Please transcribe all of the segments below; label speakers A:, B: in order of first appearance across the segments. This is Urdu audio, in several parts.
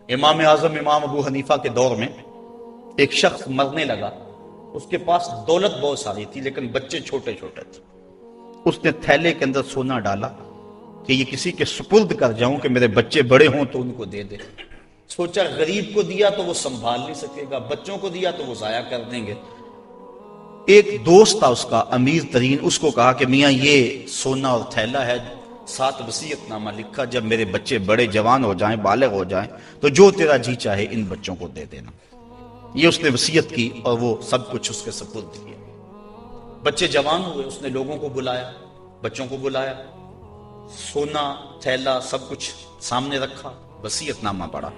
A: امام اعظم امام ابو حنیفہ کے دور میں ایک شخص مرنے لگا، اس کے پاس دولت بہت ساری تھی لیکن بچے چھوٹے چھوٹے تھے۔ اس نے تھیلے کے اندر سونا ڈالا کہ یہ کسی کے سپرد کر جاؤں کہ میرے بچے بڑے ہوں تو ان کو دے دے۔ سوچا غریب کو دیا تو وہ سنبھال نہیں سکے گا، بچوں کو دیا تو وہ ضائع کر دیں گے۔ ایک دوست تھا اس کا امیر ترین، اس کو کہا کہ میاں یہ سونا اور تھیلا ہے، ساتھ وصیت نامہ لکھا، جب میرے بچے بڑے جوان ہو جائیں، بالغ ہو جائیں تو جو تیرا جی چاہے ان بچوں کو دے دینا۔ یہ اس نے وصیت کی اور وہ سب کچھ اس کے سپرد کیا۔ بچے جوان ہوئے، اس نے لوگوں کو بلایا، بچوں کو بلایا، سونا تھیلا سب کچھ سامنے رکھا، وصیت نامہ پڑھا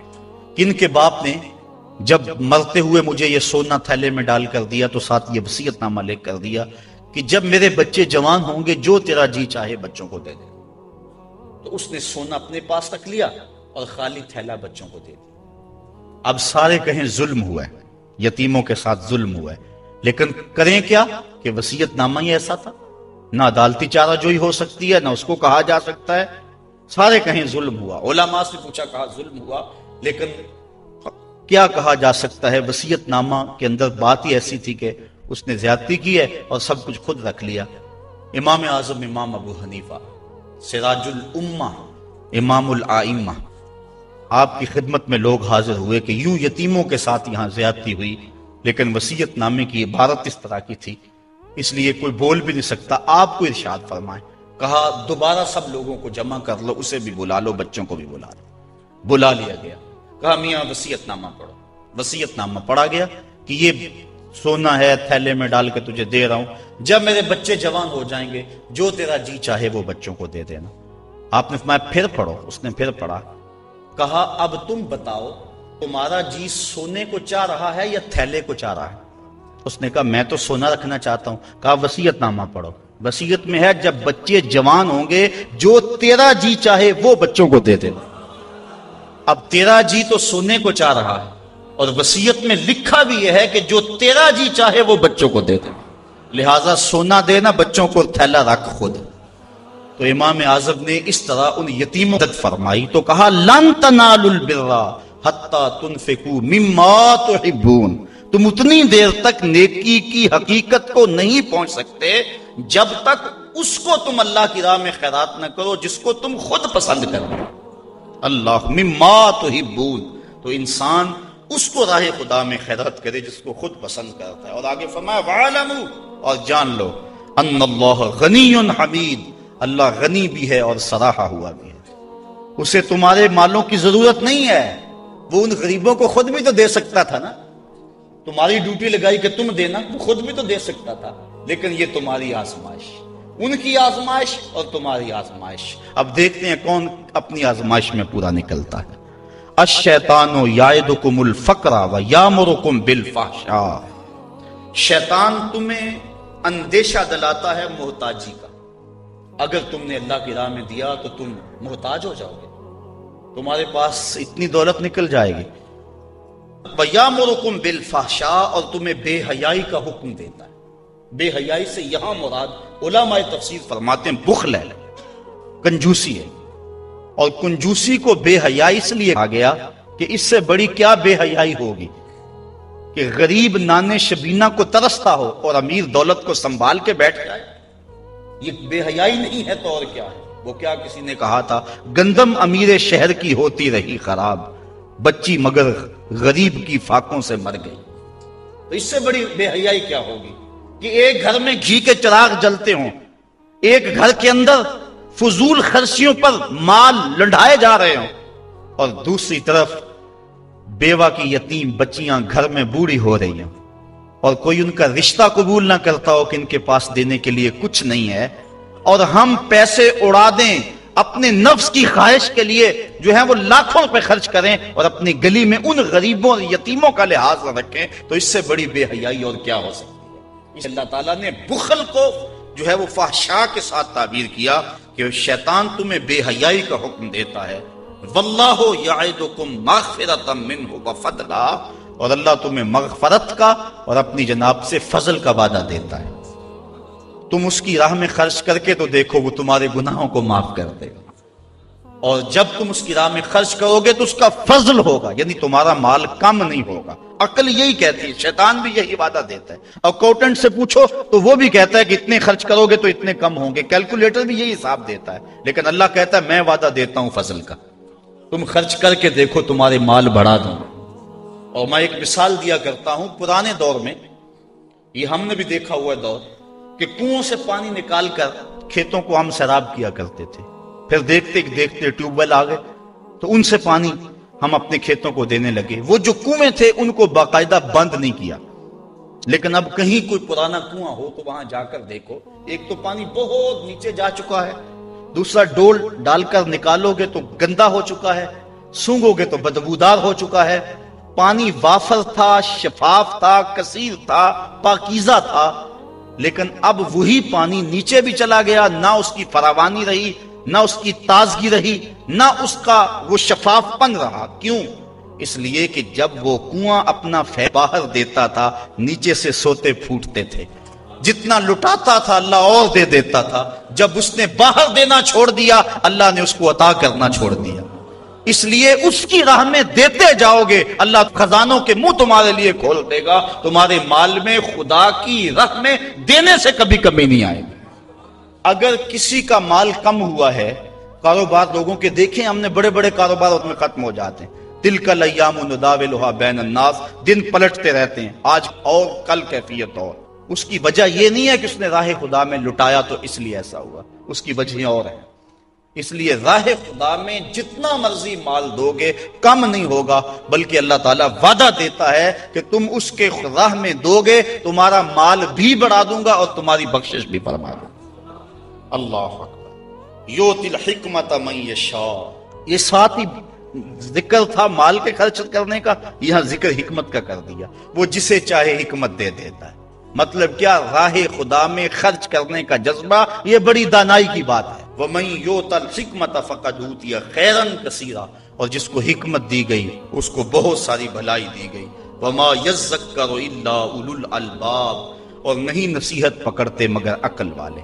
A: کہ ان کے باپ نے جب مرتے ہوئے مجھے یہ سونا تھیلے میں ڈال کر دیا تو ساتھ یہ وصیت نامہ لکھ کر دیا کہ جب میرے بچے جوان ہوں گے جو تیرا جی چاہے بچوں کو دے دے۔ تو اس نے سونا اپنے پاس رکھ لیا اور خالی تھیلا بچوں کو دے دیا۔ اب سارے کہیں ظلم ہوا ہے، یتیموں کے ساتھ ظلم ہوا ہے، لیکن کریں کیا کہ وصیت نامہ ہی ایسا تھا، نہ عدالتی چارہ جوئی ہو سکتی ہے، نہ اس کو کہا جا سکتا ہے۔ سارے کہیں ظلم ہوا، علماء سے پوچھا، کہا ظلم ہوا، لیکن کیا کہا جا سکتا ہے؟ وصیت نامہ کے اندر بات ہی ایسی تھی کہ اس نے زیادتی کی ہے اور سب کچھ خود رکھ لیا۔ امام اعظم امام ابو حنیفہ سراج الامہ امام الائمہ، آپ کی خدمت میں لوگ حاضر ہوئے کہ یوں یتیموں کے ساتھ یہاں زیادتی ہوئی، لیکن وصیت نامے کی عبارت اس طرح کی تھی، اس لیے کوئی بول بھی نہیں سکتا، آپ کو ارشاد فرمائیں۔ کہا دوبارہ سب لوگوں کو جمع کر لو، اسے بھی بلا لو، بچوں کو بھی بلا لو۔ بلا لیا گیا، کہا میاں وصیت نامہ پڑھو۔ وصیت نامہ پڑھا گیا کہ یہ سونا ہے، تھیلے میں ڈال کے تجھے دے رہا ہوں، جب میرے بچے جوان ہو جائیں گے جو تیرا جی چاہے وہ بچوں کو دے دینا۔ آپ نے فرمایا پھر پڑھو، اس نے پھر پڑھا۔ کہا اب تم بتاؤ تمہارا جی سونے کو چاہ رہا ہے یا تھیلے کو چاہ رہا ہے؟ اس نے کہا میں تو سونا رکھنا چاہتا ہوں۔ کہا وصیت نامہ پڑھو، وصیت میں ہے جب بچے جوان ہوں گے جو تیرا جی چاہے وہ بچوں کو دے دینا۔ اب تیرا جی تو سونے کو چاہ رہا ہے اور وصیت میں لکھا بھی یہ ہے کہ جو تیرا جی چاہے وہ بچوں کو دے دے، لہٰذا سونا دینا، بچوں کو تھیلا رکھ خود۔ تو امام اعظم نے اس طرح ان یتیموں کی مدد فرمائی تو کہا لن تنالوا البر حتی تنفقوا مما تحبون، تم اتنی دیر تک نیکی کی حقیقت کو نہیں پہنچ سکتے جب تک اس کو تم اللہ کی راہ میں خیرات نہ کرو جس کو تم خود پسند کرو۔ اللہ مما تحبون، تو انسان اس کو راہ خدا میں خیرات کرے جس کو خود پسند کرتا ہے۔ اور آگے فرمایا وَعَلَمُوا، اور جان لو ان اللہ غنی حمید، اللہ غنی بھی ہے اور سراہا ہوا بھی ہے، اسے تمہارے مالوں کی ضرورت نہیں ہے، وہ ان غریبوں کو خود بھی تو دے سکتا تھا نا، تمہاری ڈیوٹی لگائی کہ تم دینا، وہ خود بھی تو دے سکتا تھا، لیکن یہ تمہاری آزمائش، ان کی آزمائش اور تمہاری آزمائش۔ اب دیکھتے ہیں کون اپنی آزمائش میں پورا نکلتا ہے۔ الشیطان یعدکم الفقر ویامرکم بالفحشاء، شیطان تمہیں اندیشہ دلاتا ہے محتاجی کا، اگر تم نے اللہ کی راہ میں دیا تو تم محتاج ہو جاؤ گے، تمہارے پاس اتنی دولت نکل جائے گی۔ وَيَأْمُرُكُمْ بِالْفَحْشَاءِ، اور تمہیں بے حیائی کا حکم دیتا ہے۔ بے حیائی سے یہاں مراد علماء تفسیر فرماتے ہیں بخل ہے، کنجوسی ہے، اور کنجوسی کو بے حیائی اس لیے کہا گیا کہ اس سے بڑی کیا بے حیائی ہوگی کہ غریب نانے شبینہ کو ترستا ہو اور امیر دولت کو سنبھال کے بیٹھ جائے، یہ بے حیائی نہیں ہے تو اور کیا ہے؟ وہ کیا کسی نے کہا تھا گندم امیر شہر کی ہوتی رہی خراب، بچی مگر غریب کی فاقوں سے مر گئی۔ تو اس سے بڑی بے حیائی کیا ہوگی کہ ایک گھر میں گھی کے چراغ جلتے ہوں، ایک گھر کے اندر فضول خرچیوں پر مال لنڈھائے جا رہے ہوں، اور دوسری طرف بیوہ کی یتیم بچیاں گھر میں بوڑھی ہو رہی ہیں اور کوئی ان کا رشتہ قبول نہ کرتا ہو کہ ان کے پاس دینے کے لیے کچھ نہیں ہے، اور ہم پیسے اڑا دیں اپنے نفس کی خواہش کے لیے جو ہے وہ لاکھوں روپے خرچ کریں اور اپنی گلی میں ان غریبوں اور یتیموں کا لحاظ نہ رکھیں، تو اس سے بڑی بے حیائی اور کیا ہو سکتی ہے؟ اللہ تعالیٰ نے بخل کو جو ہے وہ فحشاء کے ساتھ تعبیر کیا کہ شیطان تمہیں بے حیائی کا حکم دیتا ہے۔ واللہ یعدکم مغفرۃ منہ وفضلا، اور اللہ تمہیں مغفرت کا اور اپنی جناب سے فضل کا وعدہ دیتا ہے، تم اس کی راہ میں خرچ کر کے تو دیکھو وہ تمہارے گناہوں کو معاف کر دے گا۔ اور جب تم اس کی راہ میں خرچ کرو گے تو اس کا فضل ہوگا، یعنی تمہارا مال کم نہیں ہوگا۔ عقل یہی کہتی ہے، شیطان بھی یہی وعدہ دیتا ہے، اکاؤنٹنٹ سے پوچھو تو وہ بھی کہتا ہے کہ اتنے خرچ کرو گے تو اتنے کم ہوں گے، کیلکولیٹر بھی یہی حساب دیتا ہے، لیکن اللہ کہتا ہے میں وعدہ دیتا ہوں فضل کا، تم خرچ کر کے دیکھو تمہارے مال بڑھا دوں۔ اور میں ایک مثال دیا کرتا ہوں، پرانے دور میں یہ ہم نے بھی دیکھا ہوا دور کہ کنویں سے پانی نکال کر کھیتوں کو ہم سیراب کیا کرتے تھے، پھر دیکھتے دیکھتے ٹیوب ویل آ گئے تو ان سے پانی ہم اپنے کھیتوں کو دینے لگے۔ وہ جو کنویں تھے ان کو باقاعدہ بند نہیں کیا، لیکن اب کہیں کوئی پرانا کنواں ہو تو وہاں جا کر دیکھو، ایک تو پانی بہت نیچے جا چکا ہے، دوسرا ڈول ڈال کر نکالو گے تو گندا ہو چکا ہے، سونگو گے تو بدبودار ہو چکا ہے۔ پانی وافر تھا، شفاف تھا، کثیر تھا، پاکیزہ تھا، لیکن اب وہی پانی نیچے بھی چلا گیا، نہ اس کی فراوانی رہی، نہ اس کی تازگی رہی، نہ اس کا وہ شفاف پن رہا۔ کیوں؟ اس لیے کہ جب وہ کنواں اپنا باہر دیتا تھا نیچے سے سوتے پھوٹتے تھے، جتنا لٹاتا تھا اللہ اور دے دیتا تھا، جب اس نے باہر دینا چھوڑ دیا اللہ نے اس کو عطا کرنا چھوڑ دیا۔ اس لیے اس کی راہ میں دیتے جاؤ گے، اللہ خزانوں کے منہ تمہارے لیے کھول دے گا، تمہارے مال میں خدا کی راہ میں دینے سے کبھی کمی نہیں آئے گی۔ اگر کسی کا مال کم ہوا ہے، کاروبار لوگوں کے دیکھیں ہم نے، بڑے بڑے کاروبار اس میں ختم ہو جاتے ہیں، تلک الایام نداولها بین الناس، دن پلٹتے رہتے ہیں، آج اور کل کیفیت اور۔ اس کی وجہ یہ نہیں ہے کہ اس نے راہ خدا میں لٹایا تو اس لیے ایسا ہوا، اس کی وجہ اور ہے۔ اس لیے راہ خدا میں جتنا مرضی مال دو گے کم نہیں ہوگا، بلکہ اللہ تعالیٰ وعدہ دیتا ہے کہ تم اس کے راہ میں دو گے تمہارا مال بھی بڑھا دوں گا اور تمہاری بخشش بھی فرما دوں گا۔ اللہ اکبر۔ یؤتی الحکمت من یشاء، یہ ساتھ ہی ذکر تھا مال کے خرچ کرنے کا، یہاں ذکر حکمت کا کر دیا، وہ جسے چاہے حکمت دے دیتا ہے۔ مطلب کیا؟ راہ خدا میں خرچ کرنے کا جذبہ، یہ بڑی دانائی کی بات ہے۔ وَمَن يُؤْتَ الْحِكْمَةَ فَقَدْ أُوتِيَ خَيْرًا كَثِيرًا، اور جس کو حکمت دی گئی اس کو بہت ساری بھلائی دی گئی۔ وَمَا يَذَّكَّرُ إِلَّا أُولُو الْأَلْبَابِ، اور نہیں نصیحت پکڑتے مگر عقل والے،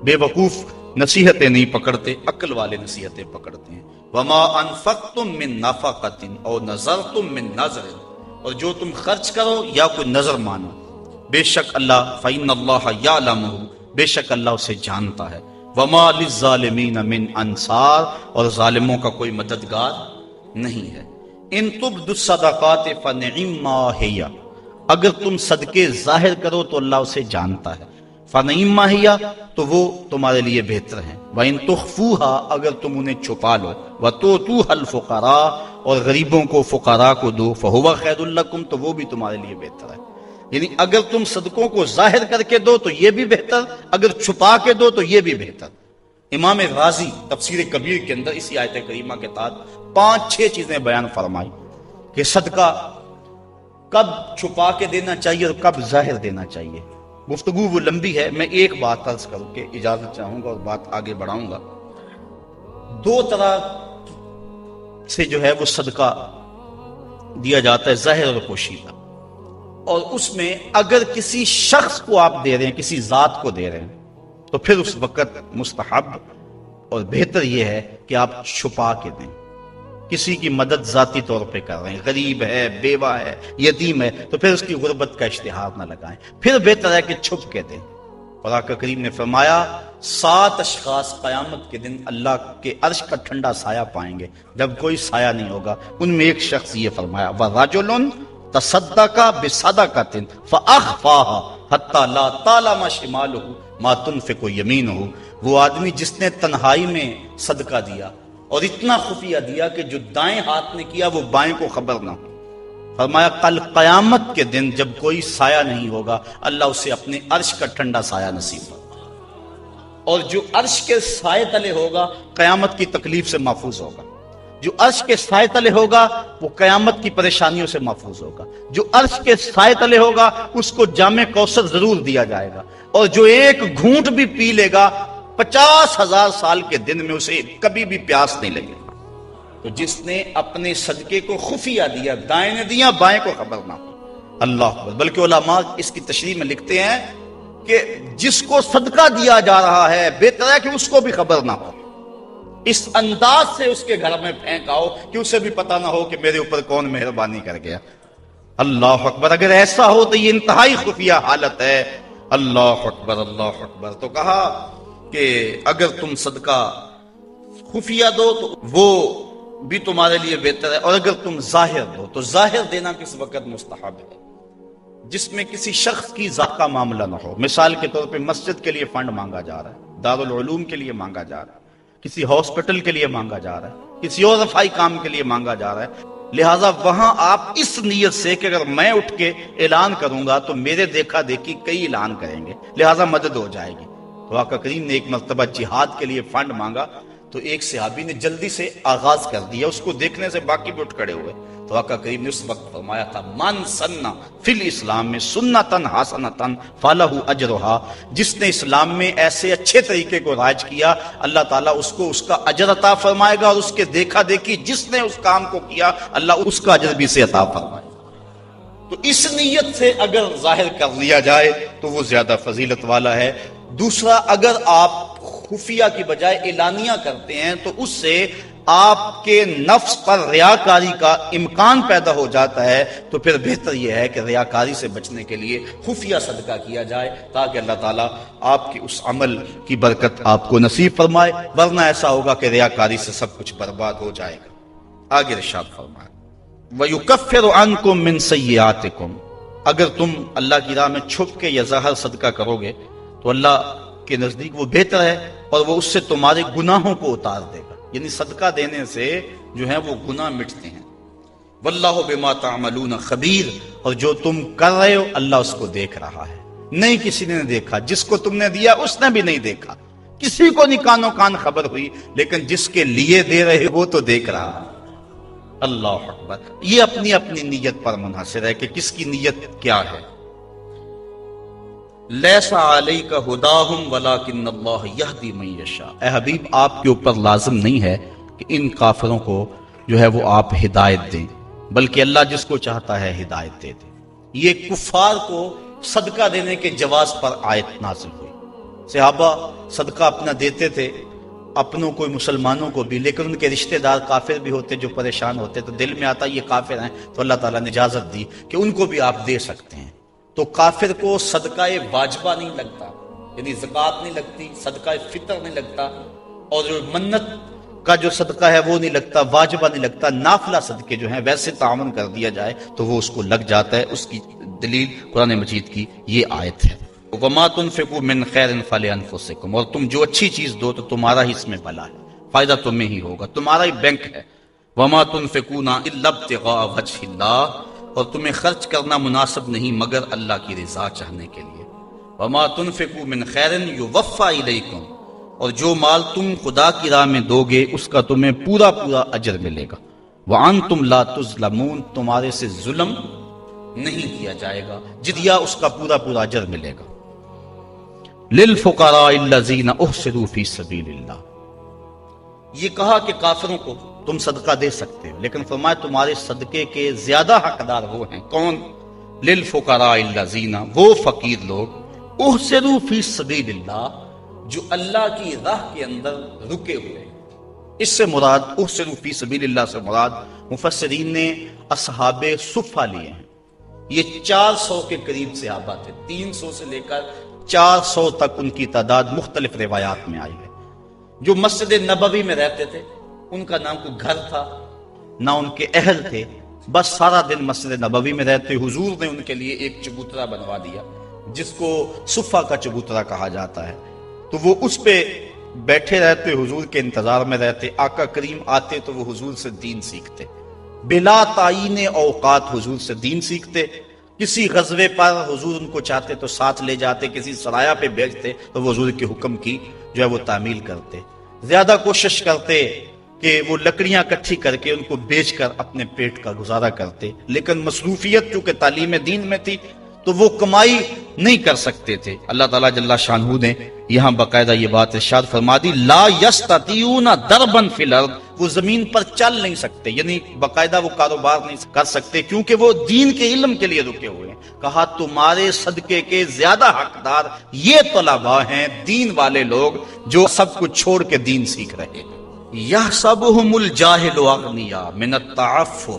A: بے وقوف نصیحتیں نہیں پکڑتے، عقل والے نصیحتیں پکڑتے ہیں۔ وَمَا أَنفَقْتُم مِّن نَفَقَةٍ أَوْ نَذَرْتُم مِّن نَذْرٍ، اور جو تم خرچ کرو یا کوئی نظر مانو، بے شک اللہ فَإِنَّ اللَّهَ يَعْلَمُهُ، بے شک اللہ اسے جانتا ہے۔ وَمَا لِلظَّالِمِينَ مِنْ أَنصَارٍ، اور ظالموں کا کوئی مددگار نہیں ہے۔ إِن تُبْدُوا الصَّدَقَاتِ فَنِعِمَّا هِيَ، اگر تم صدقے ظاہر کرو تو اللہ اسے جانتا ہے، فَنِعِمَّا هِيَ، تو وہ تمہارے لیے بہتر ہیں۔ وَإِن تُخْفُوهَا، اگر تم انہیں چھپا لو، وَتُؤْتُوهَا الْفُقَرَاءَ، اور غریبوں کو فقراء کو دو، فَهُوَ خَيْرٌ لَكُمْ، تو وہ بھی تمہارے لیے بہتر ہے۔ یعنی اگر تم صدقوں کو ظاہر کر کے دو تو یہ بھی بہتر، اگر چھپا کے دو تو یہ بھی بہتر۔ امام رازی تفسیر کبیر کے اندر اسی آیت کریمہ کے تحت 5-6 چیزیں بیان فرمائی کہ صدقہ کب چھپا کے دینا چاہیے اور کب ظاہر دینا چاہیے۔ گفتگو وہ لمبی ہے، میں ایک بات عرض کروں کہ اجازت چاہوں گا اور بات آگے بڑھاؤں گا۔ 2 طرح سے جو ہے وہ صدقہ دیا جاتا ہے، ظاہر اور پوشیدہ، اور اس میں اگر کسی شخص کو آپ دے رہے ہیں، کسی ذات کو دے رہے ہیں، تو پھر اس وقت مستحب اور بہتر یہ ہے کہ آپ چھپا کے دیں۔ کسی کی مدد ذاتی طور پہ کر رہے ہیں، غریب ہے، بیوہ ہے، یتیم ہے، تو پھر اس کی غربت کا اشتہار نہ لگائیں، پھر بہتر ہے کہ چھپ کے دیں۔ اور آقا کریم نے فرمایا 7 اشخاص قیامت کے دن اللہ کے عرش کا ٹھنڈا سایہ پائیں گے جب کوئی سایہ نہیں ہوگا، ان میں ایک شخص یہ فرمایا وَرَجُلٌ تصدق بصدقۃ فاخفاها حتی لا تعلم شمالہ ما تنفق یمینہ، وہ آدمی جس نے تنہائی میں صدقہ دیا اور اتنا خفیہ دیا کہ جو دائیں ہاتھ نے کیا وہ بائیں کو خبر نہ ہو۔ فرمایا کل قیامت کے دن جب کوئی سایہ نہیں ہوگا اللہ اسے اپنے عرش کا ٹھنڈا سایہ نصیب ہوگا، اور جو عرش کے سائے تلے ہوگا قیامت کی تکلیف سے محفوظ ہوگا، جو عرش کے سائے تلے ہوگا وہ قیامت کی پریشانیوں سے محفوظ ہوگا، جو عرش کے سائے تلے ہوگا اس کو جام کوثر ضرور دیا جائے گا، اور جو ایک گھونٹ بھی پی لے گا 50,000 سال کے دن میں اسے کبھی بھی پیاس نہیں لگے گا۔ تو جس نے اپنے صدقے کو خفیہ دیا، دائیں نے دیا بائیں کو خبر نہ ہو، اللہ اکبر۔ بلکہ علماء اس کی تشریح میں لکھتے ہیں کہ جس کو صدقہ دیا جا رہا ہے بہتر ہے کہ اس کو بھی خبر نہ ہو، اس انداز سے اس کے گھر میں پھینک آؤ کہ اسے بھی پتا نہ ہو کہ میرے اوپر کون مہربانی کر گیا۔ اللہ اکبر، اگر ایسا ہو تو یہ انتہائی خفیہ حالت ہے۔ اللہ اکبر اللہ اکبر۔ تو کہا کہ اگر تم صدقہ خفیہ دو تو وہ بھی تمہارے لیے بہتر ہے، اور اگر تم ظاہر دو تو ظاہر دینا کس وقت مستحب ہے؟ جس میں کسی شخص کی ذات کا معاملہ نہ ہو۔ مثال کے طور پہ مسجد کے لیے فنڈ مانگا جا رہا ہے، دارالعلوم کے لیے مانگا جا رہا ہے، کسی ہاسپٹل کے لیے مانگا جا رہا ہے، کسی اور رفائی کام کے لیے مانگا جا رہا ہے، لہٰذا وہاں آپ اس نیت سے کہ اگر میں اٹھ کے اعلان کروں گا تو میرے دیکھا دیکھی کئی اعلان کریں گے، لہٰذا مدد ہو جائے گی۔ تو آقا کریم نے ایک مرتبہ جہاد کے لیے فنڈ مانگا تو ایک صحابی نے جلدی سے آغاز کر دیا، اس کو دیکھنے سے باقی بھی اٹھ کھڑے ہوئے۔ تو آقا کریم نے اس وقت فرمایا تھا من سنہ فی الاسلام میں سنتن حسنتن فلہ اجرہا، جس نے اسلام میں ایسے اچھے طریقے کو رائج کیا اللہ تعالیٰ اس کو اس کا اجر عطا فرمائے گا، اور اس کے دیکھا دیکھی جس نے اس کام کو کیا اللہ اس کا اجر بھی سے عطا فرمائے گا۔ تو اس نیت سے اگر ظاہر کر لیا جائے تو وہ زیادہ فضیلت والا ہے۔ دوسرا، اگر آپ خفیہ کی بجائے اعلانیہ کرتے ہیں تو اس سے آپ کے نفس پر ریاکاری کا امکان پیدا ہو جاتا ہے، تو پھر بہتر یہ ہے کہ ریاکاری سے بچنے کے لیے خفیہ صدقہ کیا جائے تاکہ اللہ تعالیٰ آپ کے اس عمل کی برکت آپ کو نصیب فرمائے، ورنہ ایسا ہوگا کہ ریاکاری سے سب کچھ برباد ہو جائے گا۔ آگے ارشاد فرمائے وَيُكَفِّرُ عَنْكُم مِّن سَيِّئَاتِكُم، اگر تم اللہ کی راہ میں چھپ کے یا ظاہر صدقہ کرو گے تو اللہ کے نزدیک وہ بہتر ہے، اور وہ اس سے تمہارے گناہوں کو اتار دے گا، یعنی صدقہ دینے سے جو ہے وہ گناہ مٹتے ہیں۔ واللہ بما تعملون خبیر، اور جو تم کر رہے ہو اللہ اس کو دیکھ رہا ہے، نہیں کسی نے دیکھا، جس کو تم نے دیا اس نے بھی نہیں دیکھا، کسی کو نہیں کانوں کان خبر ہوئی، لیکن جس کے لیے دے رہے وہ تو دیکھ رہا ہے۔ اللہ اکبر۔ یہ اپنی اپنی نیت پر منحصر ہے کہ کس کی نیت کیا ہے۔ لیس علیک ہداہم ولکن اللہ یہدی من یشاء، اے حبیب آپ کے اوپر لازم نہیں ہے کہ ان کافروں کو جو ہے وہ آپ ہدایت دیں، بلکہ اللہ جس کو چاہتا ہے ہدایت دے دے۔ یہ کفار کو صدقہ دینے کے جواز پر آیت نازل ہوئی۔ صحابہ صدقہ اپنا دیتے تھے، اپنوں کو مسلمانوں کو بھی، لیکن ان کے رشتہ دار کافر بھی ہوتے جو پریشان ہوتے، تو دل میں آتا یہ کافر ہیں، تو اللہ تعالیٰ نے اجازت دی کہ ان کو بھی آپ دے سکتے ہیں۔ تو کافر کو صدقہ واجبہ نہیں لگتا، یعنی زکوٰۃ نہیں لگتی، صدقہ فطر نہیں لگتا، اور جو منت کا جو صدقہ ہے وہ نہیں لگتا، واجبہ نہیں لگتا، نافلہ صدقے جو ہیں ویسے تعاون کر دیا جائے تو وہ اس کو لگ جاتا ہے۔ اس کی دلیل قرآن مجید کی یہ آیت ہے۔ وَمَا تُنْفِقُوا مِنْ خَيْرٍ فَلِأَنفُسِكُمْ، اور تم جو اچھی چیز دو تو تمہارا ہی اس میں بھلا ہے، فائدہ تمہیں ہی ہوگا، تمہارا ہی بینک ہے۔ وَمَا تُنْفِقُونَ إِلَّا ابْتِغَاءَ وَجْهِ اللَّهِ، اور تمہیں خرچ کرنا مناسب نہیں مگر اللہ کی رضا چاہنے کے لیے۔ وَمَا تُنْفِقُوا مِنْ خَيْرٍ يُوَفَّى إِلَيْكُمْ، اور جو مال تم خدا کی راہ میں دو گے اس کا تمہیں پورا پورا اجر ملے گا۔ وَأَنْتُمْ لَا تُظْلَمُونَ، تمہارے سے ظلم نہیں کیا جائے گا، جدیا اس کا پورا پورا اجر ملے گا۔ لِلْفُقَرَاءِ الَّذِينَ أُحْصِرُوا فِي سَبِيلِ اللَّهِ، یہ کہا کہ کافروں کو تم صدقہ دے سکتے ہو، لیکن فرمایا تمہارے صدقے کے زیادہ حقدار وہ ہیں، کون؟ لِلْفُقَرَاءِ الَّذِينَ، وہ فقیر لوگ، احسروا فی سبیل اللہ، جو اللہ کی راہ کے اندر رکے ہوئے۔ اس سے مراد احسروا فی سبیل اللہ سے مراد مفسرین نے اصحاب صفہ لیے ہیں۔ یہ 400 کے قریب صحابہ تھے، 300 سے لے کر 400 تک ان کی تعداد مختلف روایات میں آئی ہے۔ جو مسجد نبوی میں رہتے تھے، ان کا نام کوئی گھر تھا نہ ان کے اہل تھے، بس سارا دن مسجد نبوی میں رہتے۔ حضور نے ان کے لیے ایک چبوترا بنوا دیا جس کو صفہ کا چبوترا کہا جاتا ہے، تو وہ اس پہ بیٹھے رہتے، حضور کے انتظار میں رہتے، آقا کریم آتے تو وہ حضور سے دین سیکھتے، بلا تعین اوقات حضور سے دین سیکھتے۔ کسی غزوے پر حضور ان کو چاہتے تو ساتھ لے جاتے، کسی سرایہ پہ بھیجتے تو وہ حضور کے حکم کی جو ہے وہ تعمیل کرتے۔ زیادہ کوشش کرتے کہ وہ لکڑیاں اکٹھی کر کے ان کو بیچ کر اپنے پیٹ کا گزارا کرتے، لیکن مصروفیت چونکہ تعلیم دین میں تھی تو وہ کمائی نہیں کر سکتے تھے۔ اللہ تعالیٰ جل شانہ نے یہاں باقاعدہ یہ بات ارشاد فرما دی، لا یستطیعون ضربا فی الارض، وہ زمین پر چل نہیں سکتے، یعنی باقاعدہ وہ کاروبار نہیں کر سکتے کیونکہ وہ دین کے علم کے لیے رکے ہوئے ہیں۔ کہا تمہارے صدقے کے زیادہ حقدار یہ طلباء ہیں، دین والے لوگ جو سب کچھ چھوڑ کے دین سیکھ رہے ہیں۔ یحسبہم الجاہل اغنیاء من التعفف،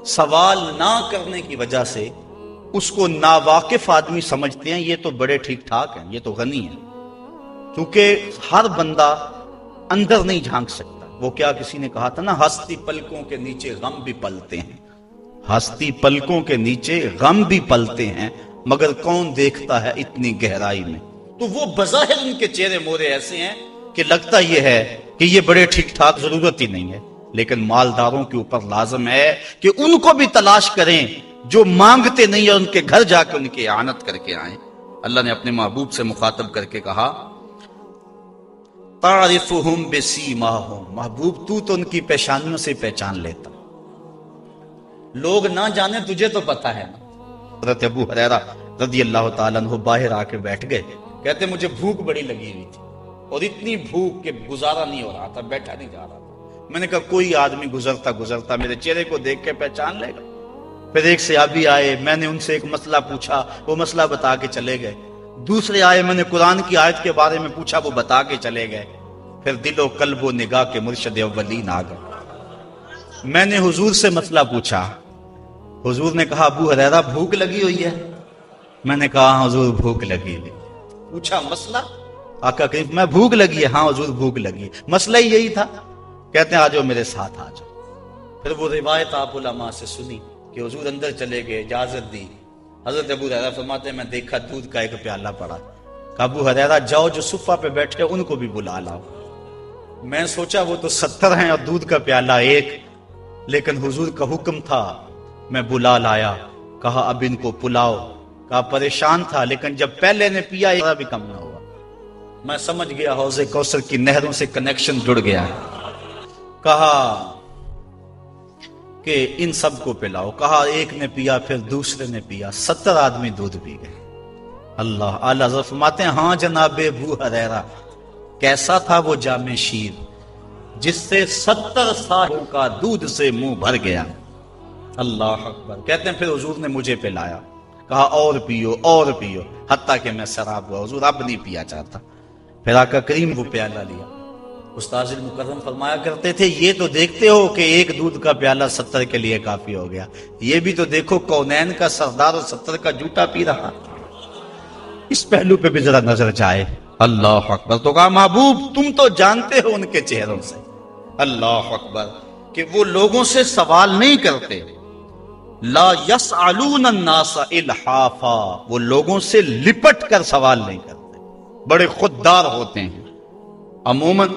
A: سوال نہ کرنے کی وجہ سے اس کو ناواقف آدمی سمجھتے ہیں یہ تو بڑے ٹھیک ٹھاک ہیں، یہ تو غنی ہیں، کیونکہ ہر بندہ اندر نہیں جھانک سکتا۔ وہ کیا کسی نے کہا تھا نا، ہستی پلکوں کے نیچے غم بھی پلتے ہیں، ہستی پلکوں کے نیچے غم بھی پلتے ہیں، مگر کون دیکھتا ہے اتنی گہرائی میں۔ تو وہ بظاہر ان کے چہرے مورے ایسے ہیں کہ لگتا یہ ہے کہ یہ بڑے ٹھیک ٹھاک، ضرورت ہی نہیں ہے، لیکن مالداروں کے اوپر لازم ہے کہ ان کو بھی تلاش کریں جو مانگتے نہیں اور ان کے گھر جا کے ان کی اعانت کر کے آئیں۔ اللہ نے اپنے محبوب سے مخاطب کر کے کہا تعرفہم بسیماہم، محبوب تو ان کی پیشانیوں سے پہچان لیتا، لوگ نہ جانے تجھے تو پتا ہے نا۔ حضرت ابو ہریرہ رضی اللہ تعالیٰ عنہ باہر آ کے بیٹھ گئے، کہتے مجھے بھوک بڑی لگی ہوئی تھی اور اتنی بھوک کہ گزارا نہیں ہو رہا تھا، بیٹھا نہیں جا رہا تھا۔ میں نے کہا کوئی آدمی گزرتا میرے چہرے کو دیکھ کے پہچان لے گا۔ پھر ایک صحابی آئے، میں نے ان سے ایک مسئلہ پوچھا، وہ مسئلہ بتا کے چلے گئے۔ دوسرے آئے، میں نے قرآن کی آیت کے بارے میں پوچھا، وہ بتا کے چلے گئے۔ پھر دل و قلب و نگاہ کے مرشد اولین آ گئے۔ میں نے حضور سے مسئلہ پوچھا، حضور نے کہا ابو ہریرہ بھوک لگی ہوئی ہے؟ میں نے کہا ہاں حضور بھوک لگی ہوئی۔ پوچھا مسئلہ؟ آقا کریم میں بھوک لگی ہے، ہاں حضور بھوک لگی ہے، مسئلہ ہی یہی تھا۔ کہتے ہیں آ جاؤ میرے ساتھ آ جاؤ۔ پھر وہ روایت آپ علماء سے سنی کہ حضور اندر چلے گئے، اجازت دی۔ حضرت ابو ہریرہ فرماتے ہیں میں دیکھا دودھ کا ایک پیالہ پڑا، کہا ابو ہریرہ جاؤ جو صفہ پہ بیٹھے ان کو بھی بلا لاؤ۔ میں سوچا وہ تو 70 ہیں اور دودھ کا پیالہ ایک، لیکن حضور کا حکم تھا، میں بلا لایا، کہا اب ان کو پلاؤ۔ کہا پریشان تھا لیکن جب پہلے نے پیا ذرا بھی کم نہ ہوا۔ میں سمجھ گیا حوض کوثر کی نہروں سے کنیکشن جڑ گیا۔ کہا کہ ان سب کو پلاؤ، کہا ایک نے پیا، پھر دوسرے نے پیا، 70 آدمی دودھ پی گئے۔ اللہ اعلیٰ حضرت فرماتے ہیں ہاں جناب ابو ہریرہ، کیسا تھا وہ جام شیر جس سے 70 سالوں کا دودھ سے منہ بھر گیا۔ اللہ اکبر۔ کہتے ہیں پھر حضور نے مجھے پلایا، کہا اور پیو اور پیو، حتیٰ کہ میں سراب ہوا، حضور اب نہیں پیا چاہتا۔ پھر آقا کریم وہ پیالہ لیا۔ استاذ المکرم فرمایا کرتے تھے یہ تو دیکھتے ہو کہ ایک دودھ کا پیالہ 70 کے لیے کافی ہو گیا، یہ بھی تو دیکھو کونین کا سردار اور 70 کا جوٹا پی رہا، اس پہلو پہ بھی ذرا نظر جائے۔ اللہ اکبر۔ تو کہا محبوب تم تو جانتے ہو ان کے چہروں سے، اللہ اکبر، کہ وہ لوگوں سے سوال نہیں کرتے، لا یسألون الناس الحافا، وہ لوگوں سے لپٹ کر سوال نہیں کرتے، بڑے خوددار ہوتے ہیں۔ عموماً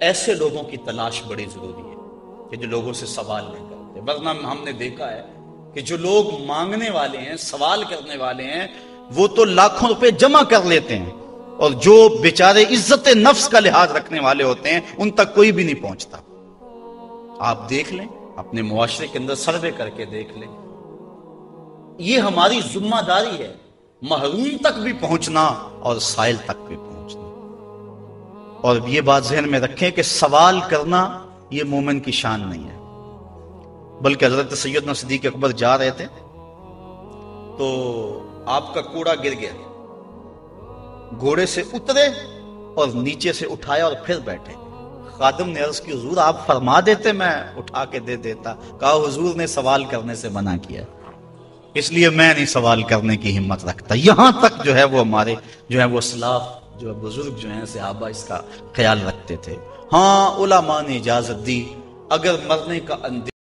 A: ایسے لوگوں کی تلاش بڑی ضروری ہے کہ جو لوگوں سے سوال نہیں کرتے، ورنہ ہم نے دیکھا ہے کہ جو لوگ مانگنے والے ہیں، سوال کرنے والے ہیں، وہ تو لاکھوں روپے جمع کر لیتے ہیں، اور جو بیچارے عزت نفس کا لحاظ رکھنے والے ہوتے ہیں ان تک کوئی بھی نہیں پہنچتا۔ آپ دیکھ لیں اپنے معاشرے کے اندر سروے کر کے دیکھ لیں، یہ ہماری ذمہ داری ہے محروم تک بھی پہنچنا اور سائل تک بھی پہنچنا۔ اور یہ بات ذہن میں رکھیں کہ سوال کرنا یہ مومن کی شان نہیں ہے، بلکہ حضرت سیدنا صدیق اکبر جا رہے تھے تو آپ کا کوڑا گر گیا، گھوڑے سے اترے اور نیچے سے اٹھایا اور پھر بیٹھے۔ خادم نے عرض کی حضور آپ فرما دیتے میں اٹھا کے دے دیتا۔ کہا حضور نے سوال کرنے سے منع کیا، اس لیے میں نہیں سوال کرنے کی ہمت رکھتا۔ یہاں تک جو ہے وہ ہمارے جو ہے وہ اسلاف جو بزرگ جو ہیں صحابہ اس کا خیال رکھتے تھے۔ ہاں علماء نے اجازت دی اگر مرنے کا اندیشہ